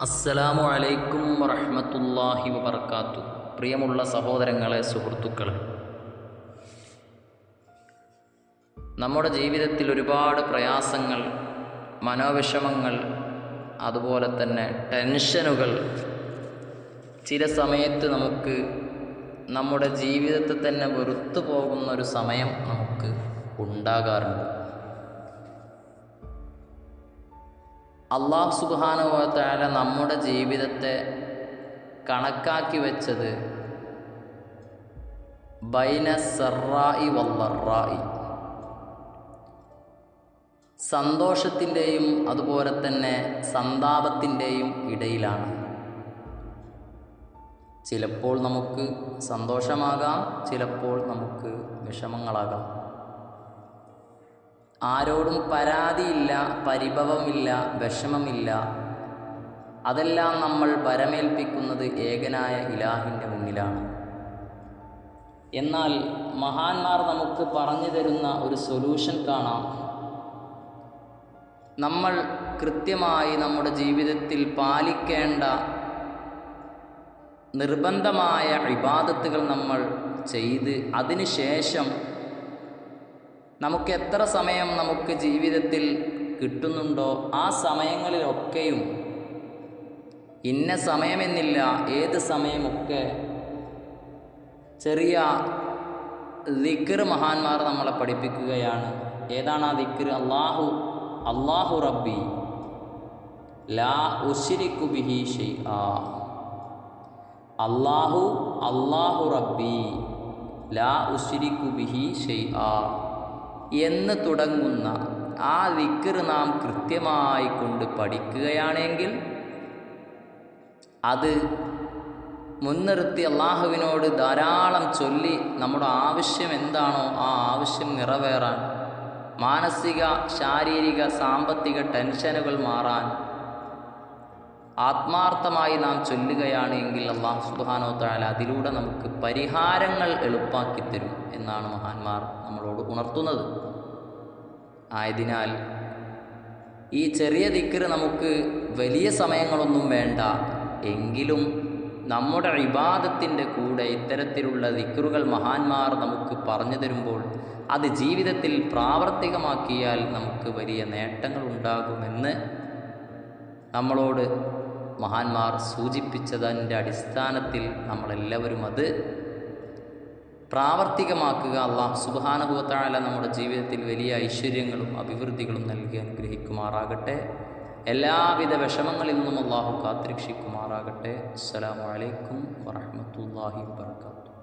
അസ്സലാമു അലൈക്കും വറഹ്മത്തുള്ളാഹി വബർക്കാത്തു. പ്രിയമുള്ള സഹോദരങ്ങളെ, സുഹൃത്തുക്കളെ, നമ്മുടെ ജീവിതത്തിൽ ഒരുപാട് പ്രയാസങ്ങൾ, മനോവിഷമങ്ങൾ, അതുപോലെ തന്നെ ടെൻഷനുകൾ ചില സമയത്ത് നമുക്ക് നമ്മുടെ ജീവിതത്തെ തന്നെ വെറുത്തു പോകുന്ന ഒരു സമയം നമുക്ക് ഉണ്ടാകാറുണ്ട്. അല്ലാഹു സുബ്ഹാനഹു വ തആല നമ്മുടെ ജീവിതത്തെ കണക്കാക്കി വെച്ചത് ബൈന സറായി വല്ലറായി, സന്തോഷത്തിൻ്റെയും അതുപോലെ തന്നെ സന്താപത്തിൻ്റെയും ഇടയിലാണ്. ചിലപ്പോൾ നമുക്ക് സന്തോഷമാകാം, ചിലപ്പോൾ നമുക്ക് വിഷമങ്ങളാകാം. ആരോടും പരാതിയില്ല, പരിഭവമില്ല, വിഷമമില്ല. അതെല്ലാം നമ്മൾ ഭരമേൽപ്പിക്കുന്നത് ഏകനായ ഇലാഹിൻ്റെ മുന്നിലാണ്. എന്നാൽ മഹാന്മാർ നമുക്ക് പറഞ്ഞു തരുന്ന ഒരു സൊല്യൂഷൻ കാണാം. നമ്മൾ കൃത്യമായി നമ്മുടെ ജീവിതത്തിൽ പാലിക്കേണ്ട നിർബന്ധമായ ഇബാദത്തുകൾ നമ്മൾ ചെയ്ത് അതിനുശേഷം നമുക്ക് എത്ര സമയം നമുക്ക് ജീവിതത്തിൽ കിട്ടുന്നുണ്ടോ ആ സമയങ്ങളിലൊക്കെയും, ഇന്ന സമയമെന്നില്ല, ഏത് സമയമൊക്കെ ചെറിയ ദിക്ർ മഹാന്മാർ നമ്മളെ പഠിപ്പിക്കുകയാണ്. ഏതാണ് ആ ദിക്ർ? അല്ലാഹു റബ്ബി ലാ ഉശ്രികു ബിഹി ഷൈആ. അല്ലാഹു റബ്ബി ലാ ഉശ്രികു ബിഹി ഷൈആ എന്ന് തുടങ്ങുന്ന ആ ദിക്ർ നാം കൃത്യമായി കൊണ്ട് പഠിക്കുകയാണെങ്കിൽ, അത് മുൻനിർത്തി അള്ളാഹുവിനോട് ധാരാളം ചൊല്ലി നമ്മുടെ ആവശ്യം എന്താണോ ആ ആവശ്യം നിറവേറാൻ, മാനസിക, ശാരീരിക, സാമ്പത്തിക ടെൻഷനുകൾ മാറാൻ ആത്മാർത്ഥമായി നാം ചൊല്ലുകയാണെങ്കിൽ അല്ലാഹു സുബ്ഹാനഹു വ തആല അതിലൂടെ നമുക്ക് പരിഹാരങ്ങൾ എളുപ്പാക്കി തരും എന്നാണ് മഹാന്മാർ നമ്മളോട് ഉണർത്തുന്നത്. ആയതിനാൽ ഈ ചെറിയ ദിക്ർ നമുക്ക് വലിയ സമയങ്ങളൊന്നും വേണ്ട, എങ്കിലും നമ്മുടെ ഇബാദത്തിൻ്റെ കൂടെ ഇത്തരത്തിലുള്ള ദിക്റുകൾ മഹാന്മാർ നമുക്ക് പറഞ്ഞു തരുമ്പോൾ അത് ജീവിതത്തിൽ പ്രാവർത്തികമാക്കിയാൽ നമുക്ക് വലിയ നേട്ടങ്ങൾ ഉണ്ടാകുമെന്ന് നമ്മളോട് മഹാന്മാർ സൂചിപ്പിച്ചതിൻ്റെ അടിസ്ഥാനത്തിൽ നമ്മളെല്ലാവരും അത് പ്രാവർത്തികമാക്കുക. അല്ലാഹു സുബ്ഹാനഹു വ തആല നമ്മുടെ ജീവിതത്തിൽ വലിയ ഐശ്വര്യങ്ങളും അഭിവൃദ്ധികളും നൽകി അനുഗ്രഹിക്കുമാറാകട്ടെ. എല്ലാവിധ വിഷമങ്ങളിൽ നിന്നും അല്ലാഹു കാത്തുരക്ഷിക്കുമാറാകട്ടെ. അസ്സലാമു അലൈക്കും വറഹ്മത്തുള്ളാഹി വബറകാതുഹു.